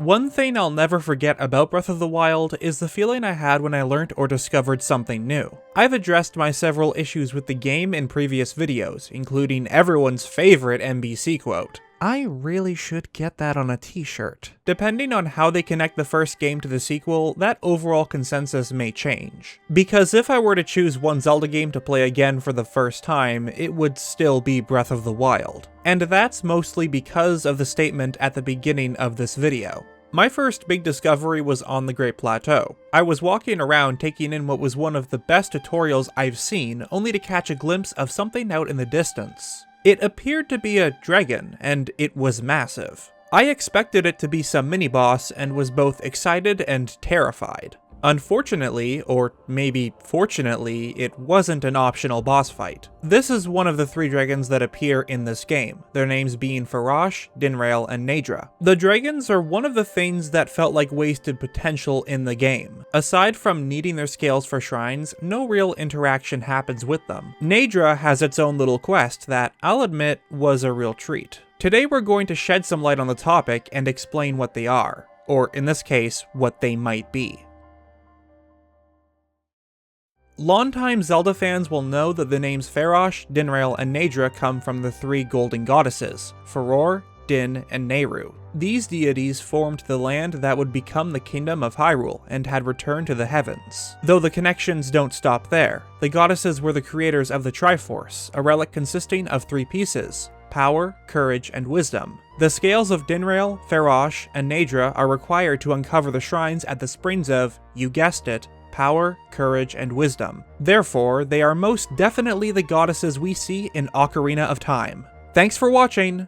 One thing I'll never forget about Breath of the Wild is the feeling I had when I learnt or discovered something new. I've addressed my several issues with the game in previous videos, including everyone's favorite NBC quote. I really should get that on a t-shirt. Depending on how they connect the first game to the sequel, that overall consensus may change. Because if I were to choose one Zelda game to play again for the first time, it would still be Breath of the Wild. And that's mostly because of the statement at the beginning of this video. My first big discovery was on the Great Plateau. I was walking around taking in what was one of the best tutorials I've seen, only to catch a glimpse of something out in the distance. It appeared to be a dragon, and it was massive. I expected it to be some mini-boss and was both excited and terrified. Unfortunately, or maybe fortunately, it wasn't an optional boss fight. This is one of the 3 dragons that appear in this game, their names being Farosh, Dinraal, and Naydra. The dragons are one of the things that felt like wasted potential in the game. Aside from needing their scales for shrines, no real interaction happens with them. Naydra has its own little quest that, I'll admit, was a real treat. Today we're going to shed some light on the topic and explain what they are, or in this case, what they might be. Longtime Zelda fans will know that the names Farosh, Dinraal, and Naydra come from the 3 golden goddesses, Farore, Din, and Nehru. These deities formed the land that would become the Kingdom of Hyrule and had returned to the heavens. Though the connections don't stop there, the goddesses were the creators of the Triforce, a relic consisting of 3 pieces: power, courage, and wisdom. The scales of Dinraal, Farosh, and Naydra are required to uncover the shrines at the springs of, you guessed it, power, courage, and wisdom. Therefore, they are most definitely the goddesses we see in Ocarina of Time. Thanks for watching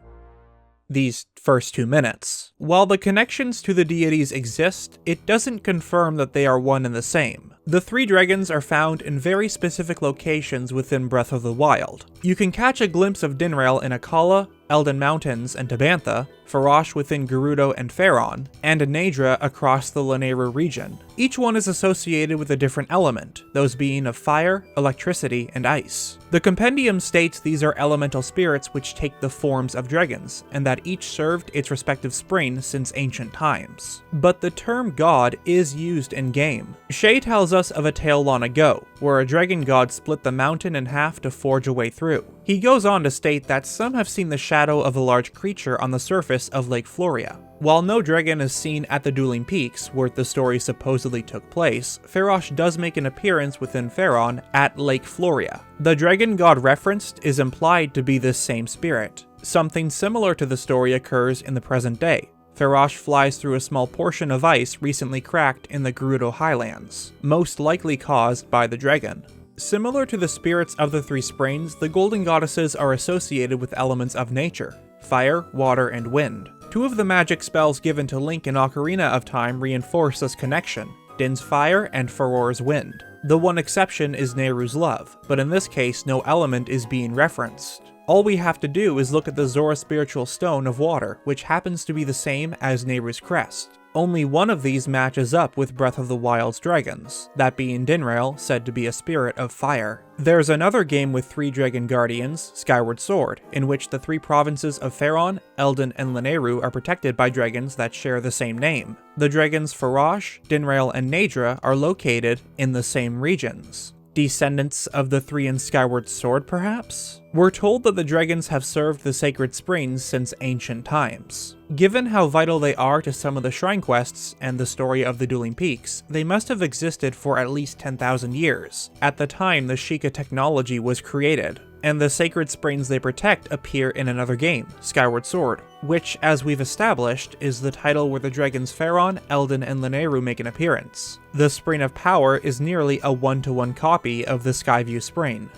these first 2 minutes. While the connections to the deities exist, it doesn't confirm that they are one and the same. The 3 dragons are found in very specific locations within Breath of the Wild. You can catch a glimpse of Dinraal in Akala, Elden Mountains, and Tabantha, Farosh within Gerudo and Faron, and Naydra across the Lynels region. Each one is associated with a different element, those being of fire, electricity, and ice. The compendium states these are elemental spirits which take the forms of dragons, and that each served its respective spring since ancient times. But the term god is used in-game. Shay tells us of a tale long ago, where a dragon god split the mountain in half to forge a way through. He goes on to state that some have seen the shadow of a large creature on the surface of Lake Floria. While no dragon is seen at the Dueling Peaks, where the story supposedly took place, Farosh does make an appearance within Faron at Lake Floria. The dragon god referenced is implied to be this same spirit. Something similar to the story occurs in the present day. Farosh flies through a small portion of ice recently cracked in the Gerudo Highlands, most likely caused by the dragon. Similar to the spirits of the 3 springs, the golden goddesses are associated with elements of nature: fire, water, and wind. 2 of the magic spells given to Link in Ocarina of Time reinforce this connection: Din's fire and Farore's wind. The one exception is Nehru's love, but in this case no element is being referenced. All we have to do is look at the Zora Spiritual Stone of Water, which happens to be the same as Nehru's crest. Only one of these matches up with Breath of the Wild's dragons, that being Dinraal, said to be a spirit of fire. There's another game with 3 dragon guardians, Skyward Sword, in which the 3 provinces of Faron, Eldin, and Lynels are protected by dragons that share the same name. The dragons Farosh, Dinraal, and Naydra are located in the same regions. Descendants of the 3 in Skyward Sword, perhaps? We're told that the dragons have served the sacred springs since ancient times. Given how vital they are to some of the shrine quests and the story of the Dueling Peaks, they must have existed for at least 10,000 years, at the time the Sheikah technology was created. And the sacred springs they protect appear in another game, Skyward Sword, which, as we've established, is the title where the dragons Faron, Eldin, and Lynels make an appearance. The Spring of Power is nearly a 1-to-1 copy of the Skyview Spring.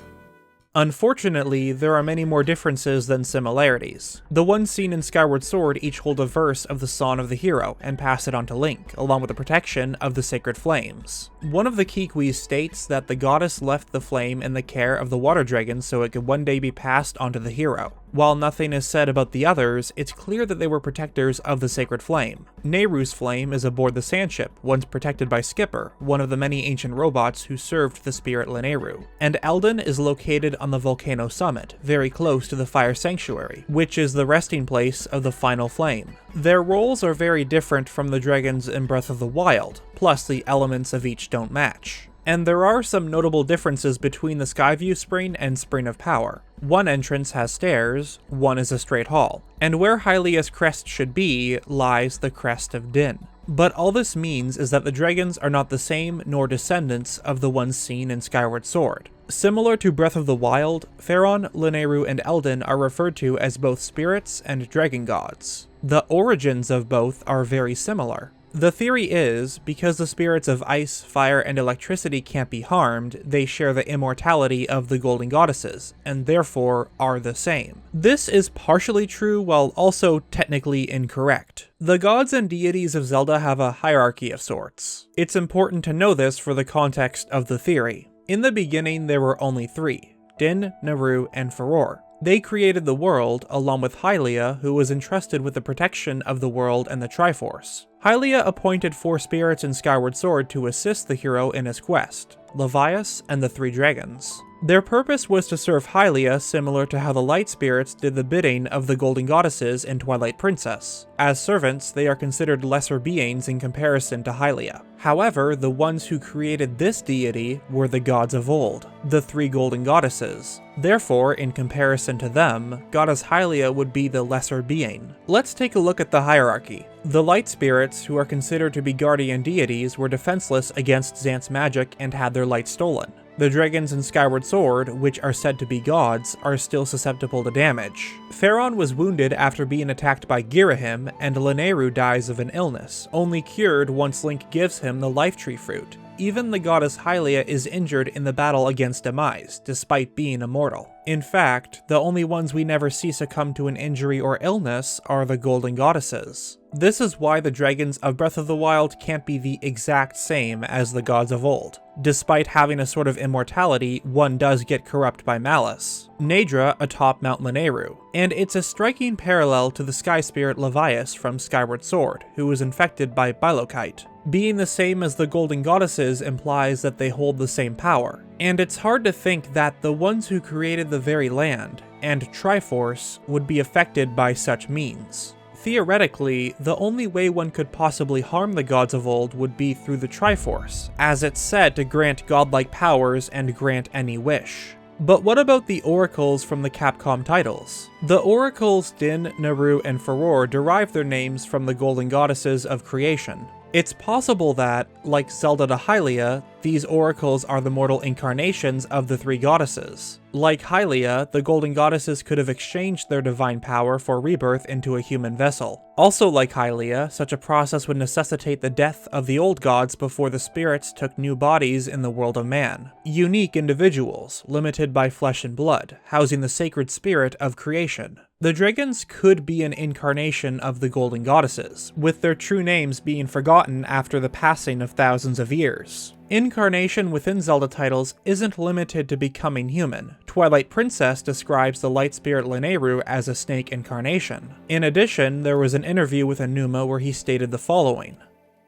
Unfortunately, there are many more differences than similarities. The ones seen in Skyward Sword each hold a verse of the Song of the Hero and pass it on to Link, along with the protection of the sacred flames. One of the Kikwis states that the goddess left the flame in the care of the water dragon so it could one day be passed onto the hero. While nothing is said about the others, it's clear that they were protectors of the sacred flame. Nehru's flame is aboard the sandship, once protected by Skipper, one of the many ancient robots who served the spirit Lynels. And Eldin is located on the volcano summit, very close to the fire sanctuary, which is the resting place of the final flame. Their roles are very different from the dragons in Breath of the Wild, plus the elements of each don't match. And there are some notable differences between the Skyview Spring and Spring of Power. One entrance has stairs, one is a straight hall, and where Hylia's crest should be lies the Crest of Din. But all this means is that the dragons are not the same nor descendants of the ones seen in Skyward Sword. Similar to Breath of the Wild, Faron, Lynels, and Eldin are referred to as both spirits and dragon gods. The origins of both are very similar. The theory is, because the spirits of ice, fire, and electricity can't be harmed, they share the immortality of the golden goddesses, and therefore are the same. This is partially true while also technically incorrect. The gods and deities of Zelda have a hierarchy of sorts. It's important to know this for the context of the theory. In the beginning there were only three: Din, Naru, and Farore. They created the world, along with Hylia, who was entrusted with the protection of the world and the Triforce. Hylia appointed 4 spirits in Skyward Sword to assist the hero in his quest: Levias and the 3 dragons. Their purpose was to serve Hylia similar to how the light spirits did the bidding of the golden goddesses in Twilight Princess. As servants, they are considered lesser beings in comparison to Hylia. However, the ones who created this deity were the gods of old, the 3 golden goddesses. Therefore, in comparison to them, Goddess Hylia would be the lesser being. Let's take a look at the hierarchy. The light spirits, who are considered to be guardian deities, were defenseless against Xant's magic and had their light stolen. The dragons in Skyward Sword, which are said to be gods, are still susceptible to damage. Faron was wounded after being attacked by Girahim, and Lynels dies of an illness, only cured once Link gives him the Life Tree Fruit. Even the goddess Hylia is injured in the battle against Demise, despite being immortal. In fact, the only ones we never see succumb to an injury or illness are the golden goddesses. This is why the dragons of Breath of the Wild can't be the exact same as the gods of old. Despite having a sort of immortality, one does get corrupt by malice. Naydra atop Mount Lynels, and it's a striking parallel to the sky spirit Levias from Skyward Sword, who was infected by Bilokite. Being the same as the golden goddesses implies that they hold the same power, and it's hard to think that the ones who created the very land, and Triforce, would be affected by such means. Theoretically, the only way one could possibly harm the gods of old would be through the Triforce, as it's said to grant godlike powers and grant any wish. But what about the oracles from the Capcom titles? The oracles Din, Naru, and Farore derive their names from the golden goddesses of creation. It's possible that, like Zelda to Hylia, these oracles are the mortal incarnations of the 3 goddesses. Like Hylia, the golden goddesses could have exchanged their divine power for rebirth into a human vessel. Also like Hylia, such a process would necessitate the death of the old gods before the spirits took new bodies in the world of man. Unique individuals, limited by flesh and blood, housing the sacred spirit of creation. The dragons could be an incarnation of the golden goddesses, with their true names being forgotten after the passing of thousands of years. Incarnation within Zelda titles isn't limited to becoming human. Twilight Princess describes the light spirit Lynels as a snake incarnation. In addition, there was an interview with Enuma where he stated the following: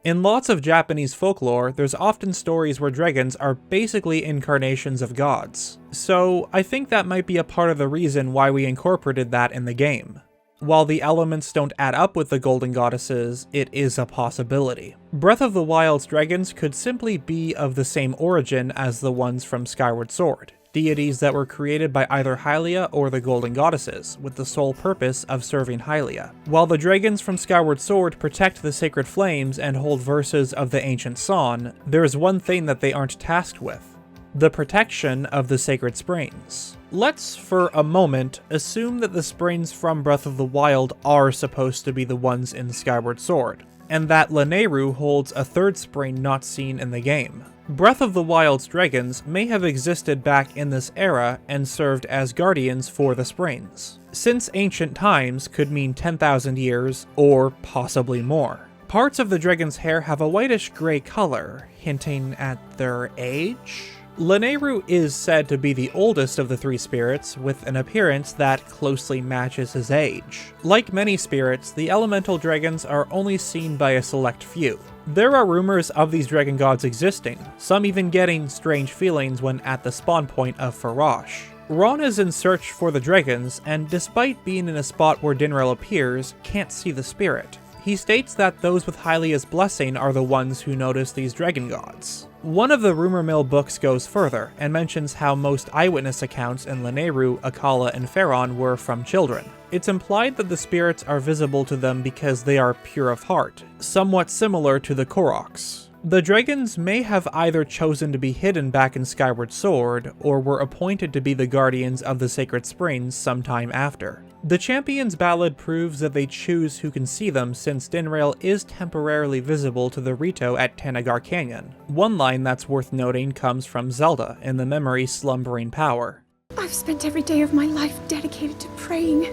"In lots of Japanese folklore, there's often stories where dragons are basically incarnations of gods. So I think that might be a part of the reason why we incorporated that in the game. While the elements don't add up with the golden goddesses, it is a possibility." Breath of the Wild's dragons could simply be of the same origin as the ones from Skyward Sword. Deities that were created by either Hylia or the golden goddesses, with the sole purpose of serving Hylia. While the dragons from Skyward Sword protect the sacred flames and hold verses of the ancient song, there's one thing that they aren't tasked with: the protection of the sacred springs. Let's, for a moment, assume that the springs from Breath of the Wild are supposed to be the ones in Skyward Sword, and that Lynels holds a 3rd spring not seen in the game. Breath of the Wild's dragons may have existed back in this era and served as guardians for the springs. Since ancient times could mean 10,000 years, or possibly more. Parts of the dragon's hair have a whitish gray color, hinting at their age? Lynels is said to be the oldest of the three spirits, with an appearance that closely matches his age. Like many spirits, the elemental dragons are only seen by a select few. There are rumors of these dragon gods existing, some even getting strange feelings when at the spawn point of Farosh. Ron is in search for the dragons, and despite being in a spot where Dinraal appears, can't see the spirit. He states that those with Hylia's blessing are the ones who notice these dragon gods. One of the rumor mill books goes further, and mentions how most eyewitness accounts in Lynels, Akkala, and Faron were from children. It's implied that the spirits are visible to them because they are pure of heart, somewhat similar to the Koroks. The dragons may have either chosen to be hidden back in Skyward Sword, or were appointed to be the guardians of the Sacred Springs sometime after. The Champion's Ballad proves that they choose who can see them, since Dinraal is temporarily visible to the Rito at Tanagar Canyon. One line that's worth noting comes from Zelda in the memory Slumbering Power. I've spent every day of my life dedicated to praying.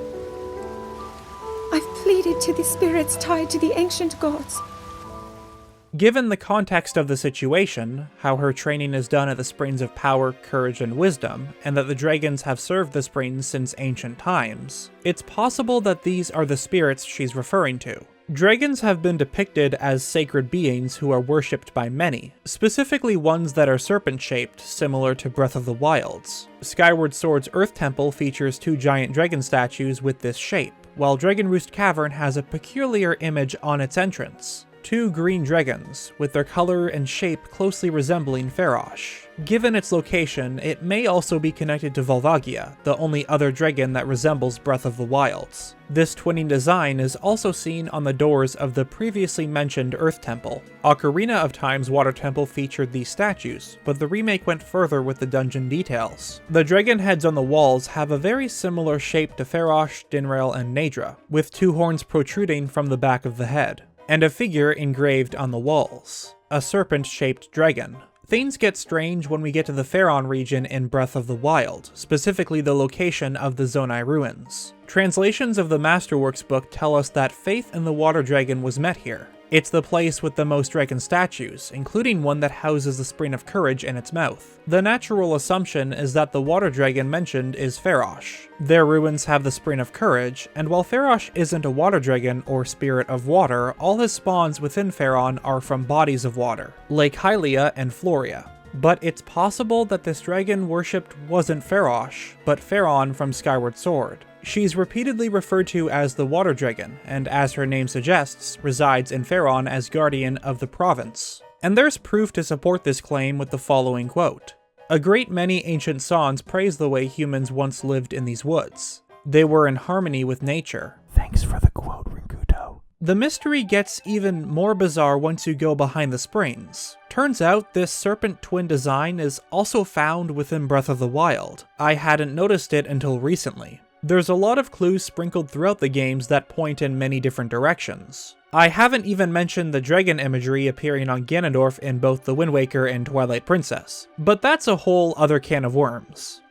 I've pleaded to the spirits tied to the ancient gods. Given the context of the situation, how her training is done at the Springs of Power, Courage, and Wisdom, and that the dragons have served the springs since ancient times, it's possible that these are the spirits she's referring to. Dragons have been depicted as sacred beings who are worshipped by many, specifically ones that are serpent-shaped, similar to Breath of the Wild's. Skyward Sword's Earth Temple features 2 giant dragon statues with this shape, while Dragon Roost Cavern has a peculiar image on its entrance. 2 green dragons, with their color and shape closely resembling Farosh. Given its location, it may also be connected to Volvagia, the only other dragon that resembles Breath of the Wild's. This twinning design is also seen on the doors of the previously mentioned Earth Temple. Ocarina of Time's Water Temple featured these statues, but the remake went further with the dungeon details. The dragon heads on the walls have a very similar shape to Farosh, Dinraal, and Naydra, with 2 horns protruding from the back of the head, and a figure engraved on the walls, a serpent-shaped dragon. Things get strange when we get to the Faron region in Breath of the Wild, specifically the location of the Zonai ruins. Translations of the Masterworks book tell us that faith in the water dragon was met here. It's the place with the most dragon statues, including one that houses the Spring of Courage in its mouth. The natural assumption is that the water dragon mentioned is Farosh. Their ruins have the Spring of Courage, and while Farosh isn't a water dragon or spirit of water, all his spawns within Faron are from bodies of water, Lake Hylia and Floria. But it's possible that this dragon worshipped wasn't Farosh, but Faron from Skyward Sword. She's repeatedly referred to as the Water Dragon, and as her name suggests, resides in Faron as guardian of the province. And there's proof to support this claim with the following quote. "A great many ancient songs praise the way humans once lived in these woods. They were in harmony with nature." Thanks for the quote, Rinkuto. The mystery gets even more bizarre once you go behind the springs. Turns out this serpent twin design is also found within Breath of the Wild. I hadn't noticed it until recently. There's a lot of clues sprinkled throughout the games that point in many different directions. I haven't even mentioned the dragon imagery appearing on Ganondorf in both The Wind Waker and Twilight Princess, but that's a whole other can of worms.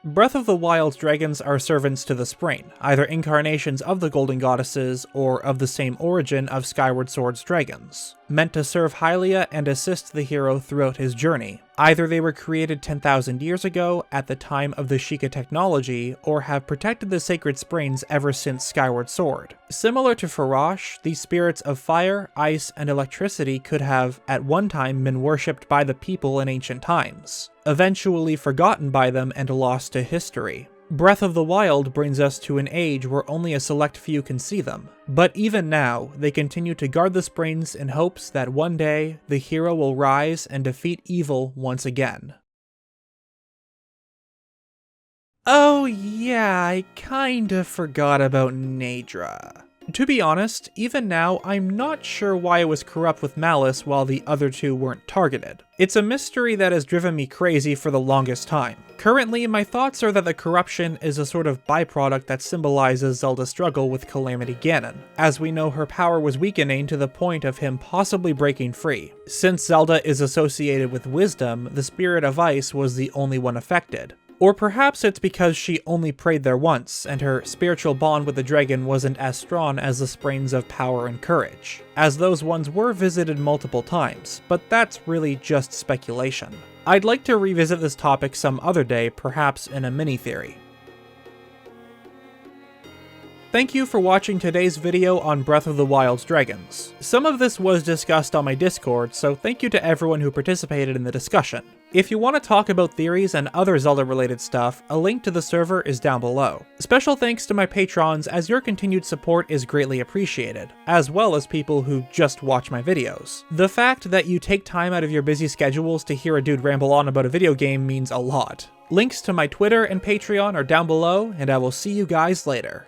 Breath of the Wild's dragons are servants to the spring, either incarnations of the Golden Goddesses or of the same origin of Skyward Sword's dragons, meant to serve Hylia and assist the hero throughout his journey. Either they were created 10,000 years ago at the time of the Sheikah technology, or have protected the sacred springs ever since Skyward Sword. Similar to Farosh, these spirits of fire, ice, and electricity could have, at one time, been worshipped by the people in ancient times, eventually forgotten by them and lost to history. Breath of the Wild brings us to an age where only a select few can see them, but even now, they continue to guard the springs in hopes that one day, the hero will rise and defeat evil once again. Oh yeah, I kinda forgot about Naydra. To be honest, even now, I'm not sure why it was corrupt with malice while the other 2 weren't targeted. It's a mystery that has driven me crazy for the longest time. Currently, my thoughts are that the corruption is a sort of byproduct that symbolizes Zelda's struggle with Calamity Ganon, as we know her power was weakening to the point of him possibly breaking free. Since Zelda is associated with wisdom, the Spirit of Ice was the only one affected. Or perhaps it's because she only prayed there once, and her spiritual bond with the dragon wasn't as strong as the springs of power and courage, as those ones were visited multiple times, but that's really just speculation. I'd like to revisit this topic some other day, perhaps in a mini-theory. Thank you for watching today's video on Breath of the Wild's dragons. Some of this was discussed on my Discord, so thank you to everyone who participated in the discussion. If you want to talk about theories and other Zelda-related stuff, a link to the server is down below. Special thanks to my patrons, as your continued support is greatly appreciated, as well as people who just watch my videos. The fact that you take time out of your busy schedules to hear a dude ramble on about a video game means a lot. Links to my Twitter and Patreon are down below, and I will see you guys later.